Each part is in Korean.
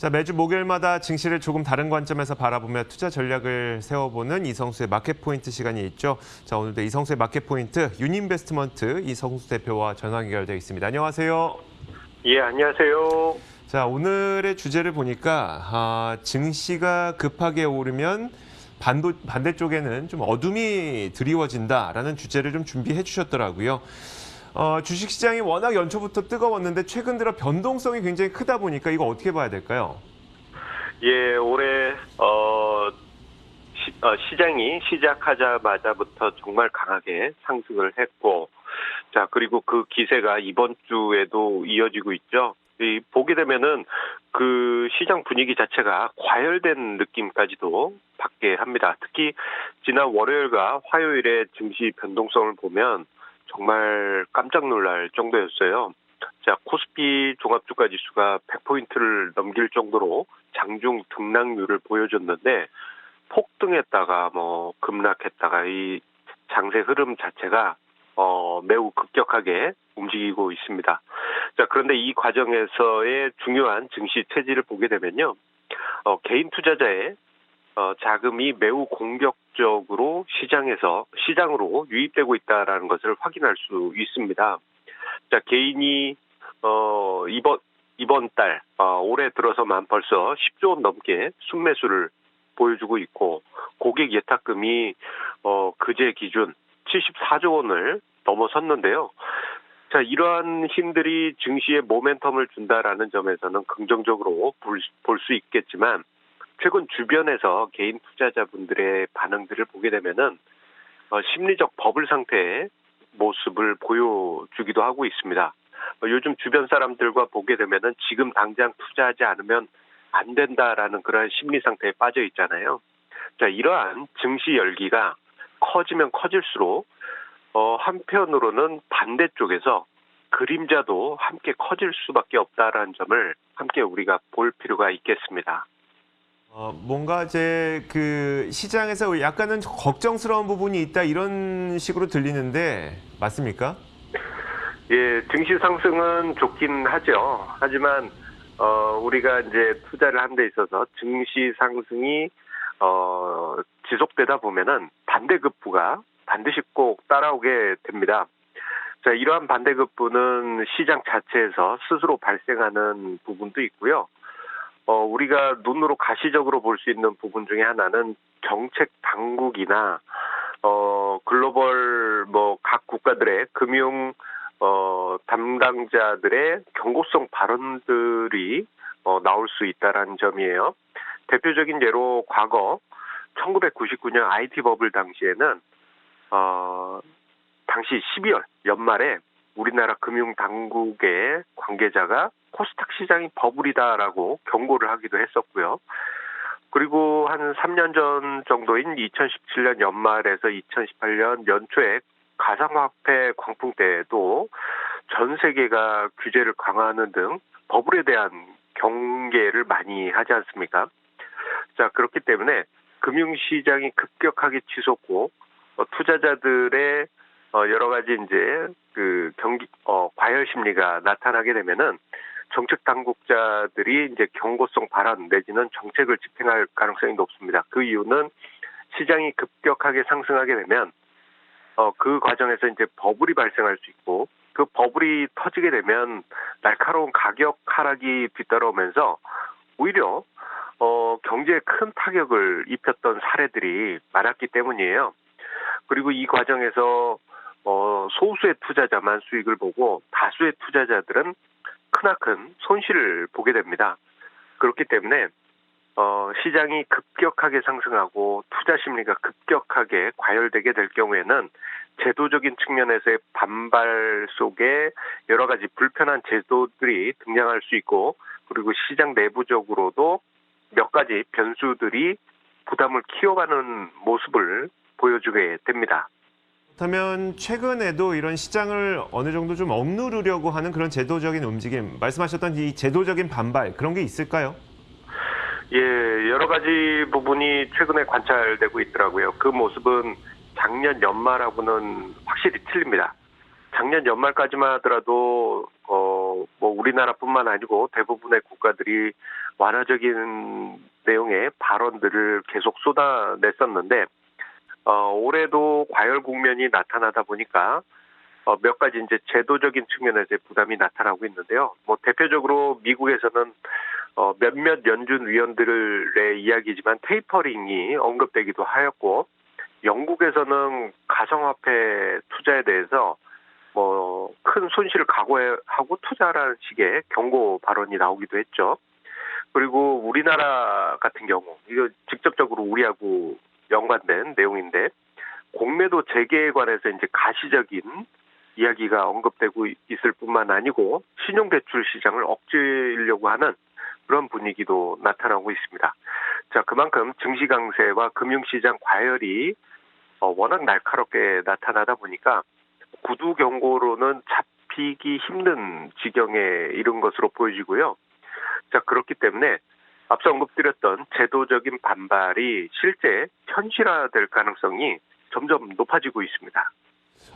자, 매주 목요일마다 증시를 조금 다른 관점에서 바라보며 투자 전략을 세워보는 이성수의 마켓 포인트 시간이 있죠. 자, 오늘도 이성수의 마켓 포인트 유니인베스트먼트 이성수 대표와 전화 연결되어 있습니다. 안녕하세요. 예, 안녕하세요. 자, 오늘의 주제를 보니까 증시가 급하게 오르면 반대쪽에는 좀 어둠이 드리워진다라는 주제를 좀 준비해 주셨더라고요. 주식시장이 워낙 연초부터 뜨거웠는데 최근 들어 변동성이 굉장히 크다 보니까 이거 어떻게 봐야 될까요? 예, 올해 시장이 시작하자마자부터 정말 강하게 상승을 했고, 자, 그리고 그 기세가 이번 주에도 이어지고 있죠. 보게 되면은 그 시장 분위기 자체가 과열된 느낌까지도 받게 합니다. 특히 지난 월요일과 화요일의 증시 변동성을 보면 정말 깜짝 놀랄 정도였어요. 자, 코스피 종합주가 지수가 100포인트를 넘길 정도로 장중 등락률을 보여줬는데 폭등했다가 급락했다가 이 장세 흐름 자체가 매우 급격하게 움직이고 있습니다. 자, 그런데 이 과정에서의 중요한 증시 체질을 보게 되면요. 개인 투자자의 자금이 매우 공격적으로 시장으로 유입되고 있다라는 것을 확인할 수 있습니다. 자, 개인이 이번 달 올해 들어서만 벌써 10조 원 넘게 순매수를 보여주고 있고, 고객 예탁금이 그제 기준 74조 원을 넘어섰는데요. 자, 이러한 힘들이 증시에 모멘텀을 준다라는 점에서는 긍정적으로 볼 수 있겠지만, 최근 주변에서 개인 투자자분들의 반응들을 보게 되면은 심리적 버블 상태의 모습을 보여주기도 하고 있습니다. 요즘 주변 사람들과 보게 되면은 지금 당장 투자하지 않으면 안 된다라는 그런 심리 상태에 빠져 있잖아요. 자, 이러한 증시 열기가 커지면 커질수록 한편으로는 반대쪽에서 그림자도 함께 커질 수밖에 없다라는 점을 함께 우리가 볼 필요가 있겠습니다. 뭔가 이제 그 시장에서 약간은 걱정스러운 부분이 있다 이런 식으로 들리는데 맞습니까? 예, 증시 상승은 좋긴 하죠. 하지만 우리가 이제 투자를 한 데 있어서 증시 상승이 지속되다 보면은 반대급부가 반드시 꼭 따라오게 됩니다. 자, 이러한 반대급부는 시장 자체에서 스스로 발생하는 부분도 있고요. 우리가 눈으로 가시적으로 볼 수 있는 부분 중에 하나는 정책 당국이나 글로벌 각 국가들의 금융 담당자들의 경고성 발언들이 나올 수 있다라는 점이에요. 대표적인 예로 과거 1999년 IT 버블 당시에는 당시 12월 연말에 우리나라 금융 당국의 관계자가 코스닥 시장이 버블이다라고 경고를 하기도 했었고요. 그리고 한 3년 전 정도인 2017년 연말에서 2018년 연초에 가상화폐 광풍 때에도 전 세계가 규제를 강화하는 등 버블에 대한 경계를 많이 하지 않습니까? 자, 그렇기 때문에 금융시장이 급격하게 치솟고 투자자들의 여러 가지 이제 과열 심리가 나타나게 되면은 정책 당국자들이 이제 경고성 발언 내지는 정책을 집행할 가능성이 높습니다. 그 이유는 시장이 급격하게 상승하게 되면 그 과정에서 이제 버블이 발생할 수 있고, 그 버블이 터지게 되면 날카로운 가격 하락이 뒤따라오면서 오히려 경제에 큰 타격을 입혔던 사례들이 많았기 때문이에요. 그리고 이 과정에서 소수의 투자자만 수익을 보고 다수의 투자자들은 크나큰 손실을 보게 됩니다. 그렇기 때문에 시장이 급격하게 상승하고 투자 심리가 급격하게 과열되게 될 경우에는 제도적인 측면에서의 반발 속에 여러 가지 불편한 제도들이 등장할 수 있고, 그리고 시장 내부적으로도 몇 가지 변수들이 부담을 키워가는 모습을 보여주게 됩니다. 그렇다면 최근에도 이런 시장을 어느 정도 좀 억누르려고 하는 그런 제도적인 움직임, 말씀하셨던 이 제도적인 반발 그런 게 있을까요? 예, 여러 가지 부분이 최근에 관찰되고 있더라고요. 그 모습은 작년 연말하고는 확실히 틀립니다. 작년 연말까지만 하더라도 우리나라뿐만 아니고 대부분의 국가들이 완화적인 내용의 발언들을 계속 쏟아냈었는데 올해도 과열 국면이 나타나다 보니까 몇 가지 이제 제도적인 측면에서의 부담이 나타나고 있는데요. 뭐 대표적으로 미국에서는 몇몇 연준 위원들의 이야기지만 테이퍼링이 언급되기도 하였고, 영국에서는 가상화폐 투자에 대해서 뭐 큰 손실을 각오하고 투자라는 식의 경고 발언이 나오기도 했죠. 그리고 우리나라 같은 경우, 이거 직접적으로 우리하고 연관된 내용인데, 공매도 재개에 관해서 이제 가시적인 이야기가 언급되고 있을 뿐만 아니고 신용대출 시장을 억제하려고 하는 그런 분위기도 나타나고 있습니다. 자, 그만큼 증시 강세와 금융시장 과열이 워낙 날카롭게 나타나다 보니까 구두 경고로는 잡히기 힘든 지경에 이른 것으로 보여지고요. 자, 그렇기 때문에 앞서 언급드렸던 제도적인 반발이 실제 현실화될 가능성이 점점 높아지고 있습니다.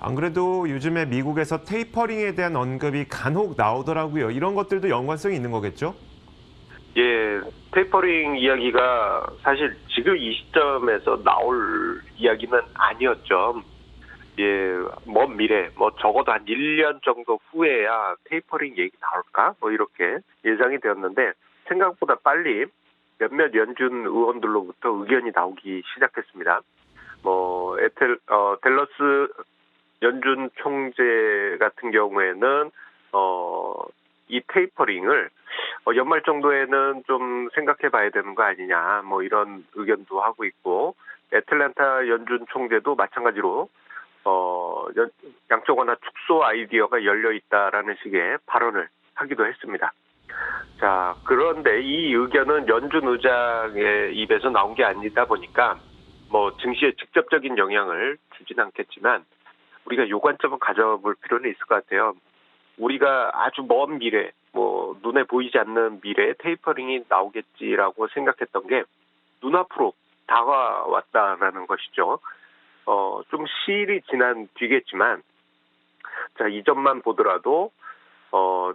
안 그래도 요즘에 미국에서 테이퍼링에 대한 언급이 간혹 나오더라고요. 이런 것들도 연관성이 있는 거겠죠? 예, 테이퍼링 이야기가 사실 지금 이 시점에서 나올 이야기는 아니었죠. 예, 먼 미래, 뭐 적어도 한 1년 정도 후에야 테이퍼링 얘기 나올까? 뭐 이렇게 예상이 되었는데, 생각보다 빨리 몇몇 연준 의원들로부터 의견이 나오기 시작했습니다. 뭐 델러스 연준 총재 같은 경우에는 이 테이퍼링을 연말 정도에는 좀 생각해 봐야 되는 거 아니냐, 뭐 이런 의견도 하고 있고, 애틀랜타 연준 총재도 마찬가지로 양적 완화 축소 아이디어가 열려 있다라는 식의 발언을 하기도 했습니다. 자, 그런데 이 의견은 연준 의장의 입에서 나온 게 아니다 보니까 뭐 증시에 직접적인 영향을 주진 않겠지만, 우리가 요 관점을 가져볼 필요는 있을 것 같아요. 우리가 아주 먼 미래, 뭐 눈에 보이지 않는 미래에 테이퍼링이 나오겠지라고 생각했던 게 눈앞으로 다가왔다라는 것이죠. 좀 시일이 지난 뒤겠지만, 자, 이 점만 보더라도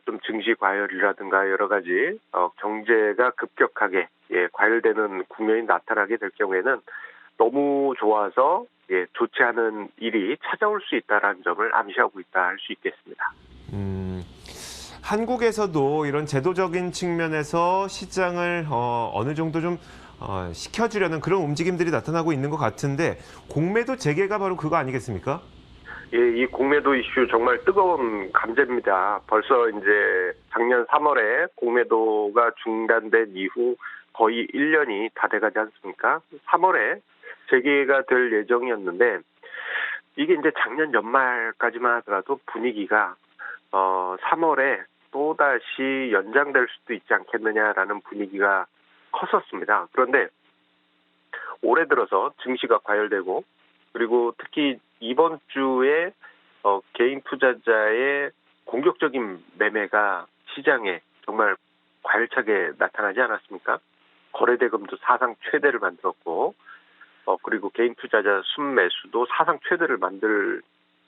좀 증시 과열이라든가 여러 가지 경제가 급격하게 과열되는 국면이 나타나게 될 경우에는 너무 좋아서 좋지 않은 일이 찾아올 수 있다라는 점을 암시하고 있다 할 수 있겠습니다. 한국에서도 이런 제도적인 측면에서 시장을 어느 정도 좀 시켜주려는 그런 움직임들이 나타나고 있는 것 같은데, 공매도 재개가 바로 그거 아니겠습니까? 예, 이 공매도 이슈 정말 뜨거운 감자입니다. 벌써 이제 작년 3월에 공매도가 중단된 이후 거의 1년이 다 돼가지 않습니까? 3월에 재개가 될 예정이었는데, 이게 이제 작년 연말까지만 하더라도 분위기가 3월에 또다시 연장될 수도 있지 않겠느냐라는 분위기가 컸었습니다. 그런데 올해 들어서 증시가 과열되고, 그리고 특히 이번 주에 개인 투자자의 공격적인 매매가 시장에 정말 과열차게 나타나지 않았습니까? 거래대금도 사상 최대를 만들었고, 그리고 개인 투자자 순매수도 사상 최대를 만들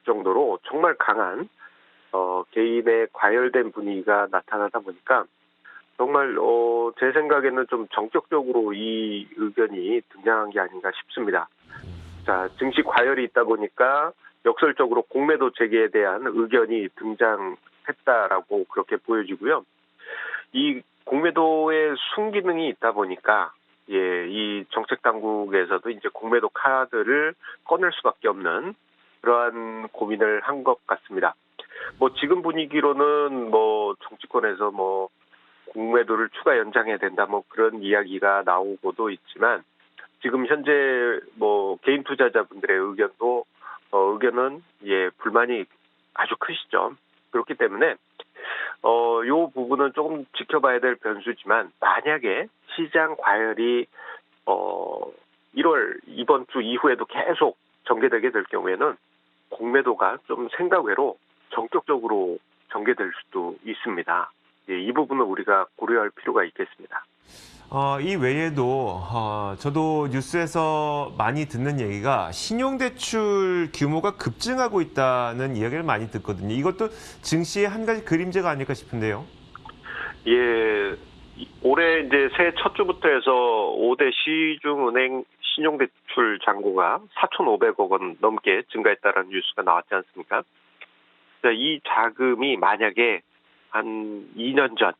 정도로 정말 강한 개인의 과열된 분위기가 나타나다 보니까 정말 제 생각에는 좀 전격적으로 이 의견이 등장한 게 아닌가 싶습니다. 자, 증시 과열이 있다 보니까 역설적으로 공매도 재개에 대한 의견이 등장했다라고 그렇게 보여지고요. 이 공매도의 순기능이 있다 보니까 이 정책 당국에서도 이제 공매도 카드를 꺼낼 수밖에 없는 그러한 고민을 한 것 같습니다. 뭐 지금 분위기로는 뭐 정치권에서 뭐 공매도를 추가 연장해야 된다 뭐 그런 이야기가 나오고도 있지만, 지금 현재 뭐 개인 투자자분들의 의견은 불만이 아주 크시죠. 그렇기 때문에 요 부분은 조금 지켜봐야 될 변수지만, 만약에 시장 과열이 1월 이번 주 이후에도 계속 전개되게 될 경우에는 공매도가 좀 생각외로 전격적으로 전개될 수도 있습니다. 이 부분은 우리가 고려할 필요가 있겠습니다. 이 외에도 저도 뉴스에서 많이 듣는 얘기가 신용대출 규모가 급증하고 있다는 이야기를 많이 듣거든요. 이것도 증시의 한 가지 그림자가 아닐까 싶은데요. 예, 올해 이제 새해 첫 주부터 해서 5대 시중은행 신용대출 잔고가 4,500억 원 넘게 증가했다는 뉴스가 나왔지 않습니까? 자, 이 자금이 만약에 한 2년 전,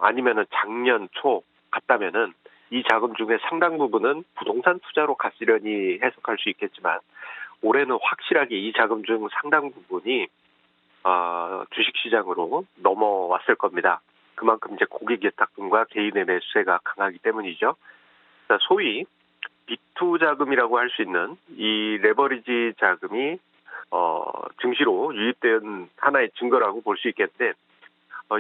아니면은 작년 초 같다면은 이 자금 중에 상당 부분은 부동산 투자로 갔으려니 해석할 수 있겠지만 올해는 확실하게 이 자금 중 상당 부분이 주식시장으로 넘어왔을 겁니다. 그만큼 이제 고객예탁금과 개인의 매수세가 강하기 때문이죠. 자, 소위 B2 자금이라고 할 수 있는 이 레버리지 자금이 증시로 유입된 하나의 증거라고 볼 수 있겠는데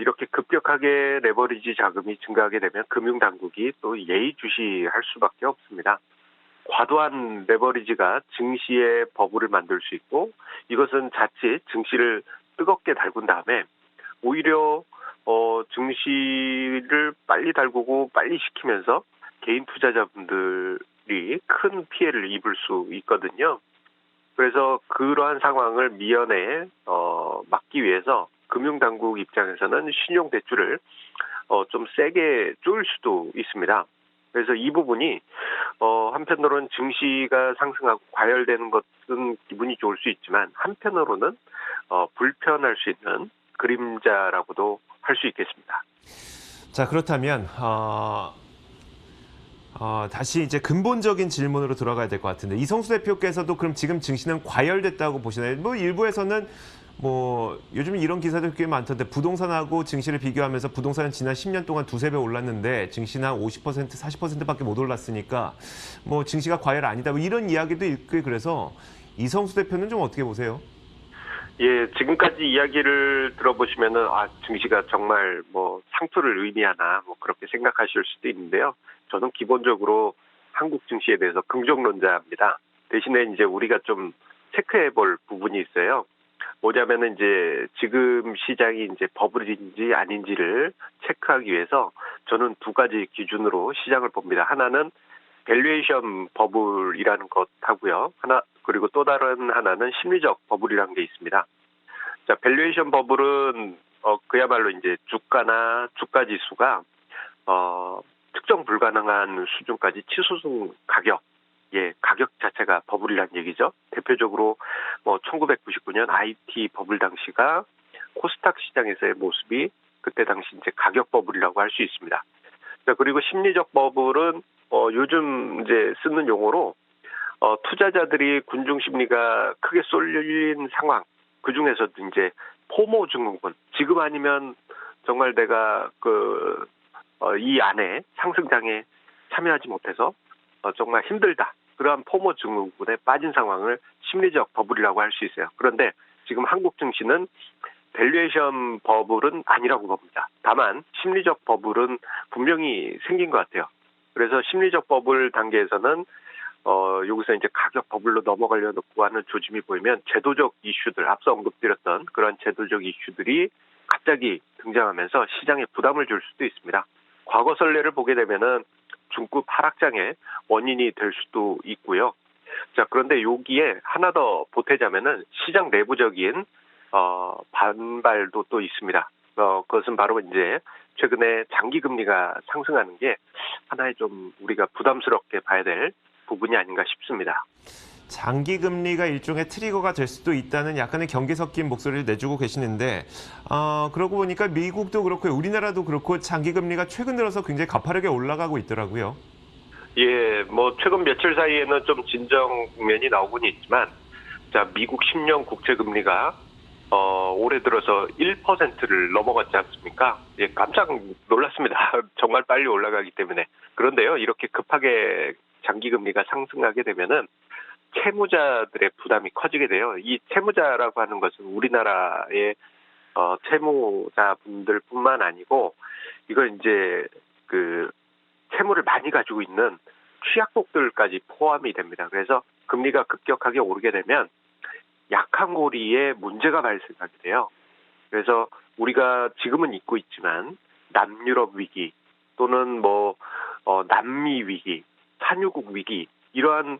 이렇게 급격하게 레버리지 자금이 증가하게 되면 금융당국이 또 예의주시할 수밖에 없습니다. 과도한 레버리지가 증시의 버블을 만들 수 있고 이것은 자칫 증시를 뜨겁게 달군 다음에 오히려 증시를 빨리 달구고 빨리 식히면서 개인 투자자분들이 큰 피해를 입을 수 있거든요. 그래서 그러한 상황을 미연에 막기 위해서 금융당국 입장에서는 신용대출을 좀 세게 쪼일 수도 있습니다. 그래서 이 부분이 한편으로는 증시가 상승하고 과열되는 것은 기분이 좋을 수 있지만 한편으로는 불편할 수 있는 그림자라고도 할 수 있겠습니다. 자, 그렇다면 다시 이제 근본적인 질문으로 들어가야 될 것 같은데 이성수 대표께서도 그럼 지금 증시는 과열됐다고 보시나요? 뭐 일부에서는 뭐 요즘 이런 기사들 꽤 많던데 부동산하고 증시를 비교하면서 부동산은 지난 10년 동안 두세 배 올랐는데 증시는 한 50%, 40%밖에 못 올랐으니까 뭐 증시가 과열 아니다 뭐 이런 이야기도 있고 그래서 이성수 대표는 좀 어떻게 보세요? 예, 지금까지 이야기를 들어보시면은 증시가 정말 뭐 상투를 의미하나 뭐 그렇게 생각하실 수도 있는데요. 저는 기본적으로 한국 증시에 대해서 긍정론자입니다. 대신에 이제 우리가 좀 체크해 볼 부분이 있어요. 뭐냐면은 이제 지금 시장이 이제 버블인지 아닌지를 체크하기 위해서 저는 두 가지 기준으로 시장을 봅니다. 하나는 밸류에이션 버블이라는 것하고요. 그리고 또 다른 하나는 심리적 버블이라는 게 있습니다. 자, 밸류에이션 버블은 그야말로 이제 주가나 주가 지수가 특정 불가능한 수준까지 치솟은 가격, 가격 자체가 버블이라는 얘기죠. 대표적으로 뭐 1999년 IT 버블 당시가 코스닥 시장에서의 모습이 그때 당시 이제 가격 버블이라고 할 수 있습니다. 자, 그리고 심리적 버블은 요즘 이제 쓰는 용어로 투자자들이 군중 심리가 크게 쏠린 상황, 그 중에서도 이제 포모 증후군, 지금 아니면 정말 내가 이 안에 상승장에 참여하지 못해서 정말 힘들다. 그러한 포모 증후군에 빠진 상황을 심리적 버블이라고 할 수 있어요. 그런데 지금 한국 증시는 밸류에이션 버블은 아니라고 봅니다. 다만 심리적 버블은 분명히 생긴 것 같아요. 그래서 심리적 버블 단계에서는 여기서 이제 가격 버블로 넘어가려고 하는 조짐이 보이면 제도적 이슈들, 앞서 언급드렸던 그런 제도적 이슈들이 갑자기 등장하면서 시장에 부담을 줄 수도 있습니다. 과거 선례를 보게 되면은 중국 하락장의 원인이 될 수도 있고요. 자, 그런데 여기에 하나 더 보태자면은 시장 내부적인 반발도 또 있습니다. 그것은 바로 이제 최근에 장기 금리가 상승하는 게 하나의 좀 우리가 부담스럽게 봐야 될 부분이 아닌가 싶습니다. 장기 금리가 일종의 트리거가 될 수도 있다는 약간의 경계 섞인 목소리를 내주고 계시는데 그러고 보니까 미국도 그렇고 우리나라도 그렇고 장기 금리가 최근 들어서 굉장히 가파르게 올라가고 있더라고요. 예, 뭐 최근 며칠 사이에는 좀 진정 국면이 나오곤 있지만, 자, 미국 10년 국채 금리가 올해 들어서 1%를 넘어갔지 않습니까? 예, 깜짝 놀랐습니다. 정말 빨리 올라가기 때문에. 그런데요, 이렇게 급하게 장기 금리가 상승하게 되면은 채무자들의 부담이 커지게 돼요. 이 채무자라고 하는 것은 우리나라의 채무자분들뿐만 아니고 이걸 이제 채무를 많이 가지고 있는 취약국들까지 포함이 됩니다. 그래서 금리가 급격하게 오르게 되면 약한 고리에 문제가 발생하게 돼요. 그래서 우리가 지금은 잊고 있지만 남유럽 위기 또는 남미 위기, 산유국 위기 이러한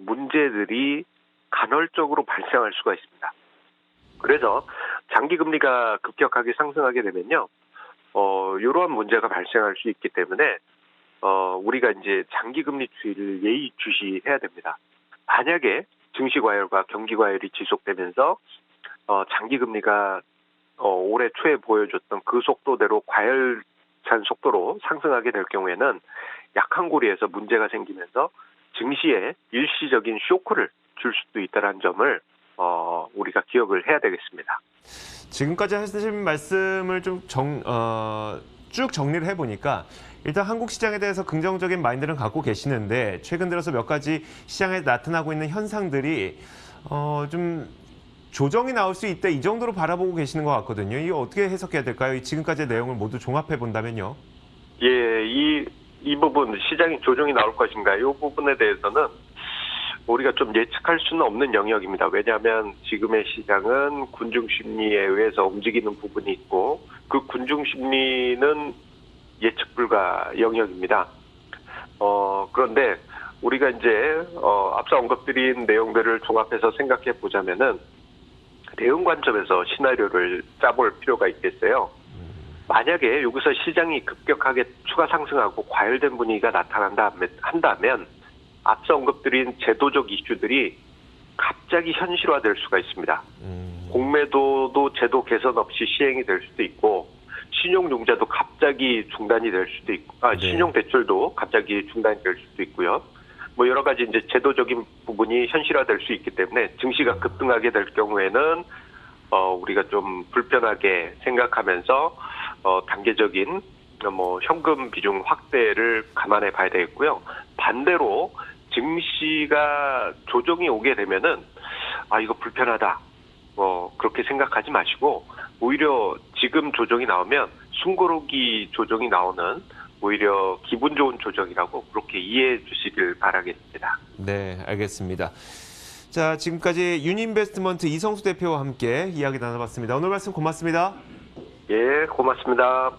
문제들이 간헐적으로 발생할 수가 있습니다. 그래서 장기 금리가 급격하게 상승하게 되면요, 이러한 문제가 발생할 수 있기 때문에 우리가 이제 장기 금리 추이를 예의주시해야 됩니다. 만약에 증시 과열과 경기 과열이 지속되면서 장기 금리가 올해 초에 보여줬던 그 속도대로 과열찬 속도로 상승하게 될 경우에는 약한 고리에서 문제가 생기면서 증시에 일시적인 쇼크를 줄 수도 있다는 점을 우리가 기억을 해야 되겠습니다. 지금까지 하신 말씀을 좀 쭉 정리를 해보니까 일단 한국 시장에 대해서 긍정적인 마인드를 갖고 계시는데 최근 들어서 몇 가지 시장에 나타나고 있는 현상들이 좀 조정이 나올 수 있다 이 정도로 바라보고 계시는 것 같거든요. 이거 어떻게 해석해야 될까요? 이 지금까지의 내용을 모두 종합해 본다면요. 예, 이 부분 시장이 조정이 나올 것인가 이 부분에 대해서는 우리가 좀 예측할 수는 없는 영역입니다. 왜냐하면 지금의 시장은 군중 심리에 의해서 움직이는 부분이 있고 그 군중 심리는 예측 불가 영역입니다. 그런데 우리가 이제 앞서 언급드린 내용들을 종합해서 생각해 보자면은 대응 관점에서 시나리오를 짜볼 필요가 있겠어요. 만약에 여기서 시장이 급격하게 추가 상승하고 과열된 분위기가 나타난다 한다면 앞서 언급드린 제도적 이슈들이 갑자기 현실화될 수가 있습니다. 공매도도 제도 개선 없이 시행이 될 수도 있고 신용융자도 갑자기 중단이 될 수도 있고 신용대출도 갑자기 중단이 될 수도 있고요. 뭐 여러 가지 이제 제도적인 부분이 현실화될 수 있기 때문에 증시가 급등하게 될 경우에는 우리가 좀 불편하게 생각하면서 단계적인 현금 비중 확대를 감안해 봐야 되겠고요. 반대로 증시가 조정이 오게 되면은 이거 불편하다. 그렇게 생각하지 마시고 오히려 지금 조정이 나오면 숨고르기 조정이 나오는 오히려 기분 좋은 조정이라고 그렇게 이해해 주시길 바라겠습니다. 네, 알겠습니다. 자, 지금까지 유니인베스트먼트 이성수 대표와 함께 이야기 나눠봤습니다. 오늘 말씀 고맙습니다. 예, 고맙습니다.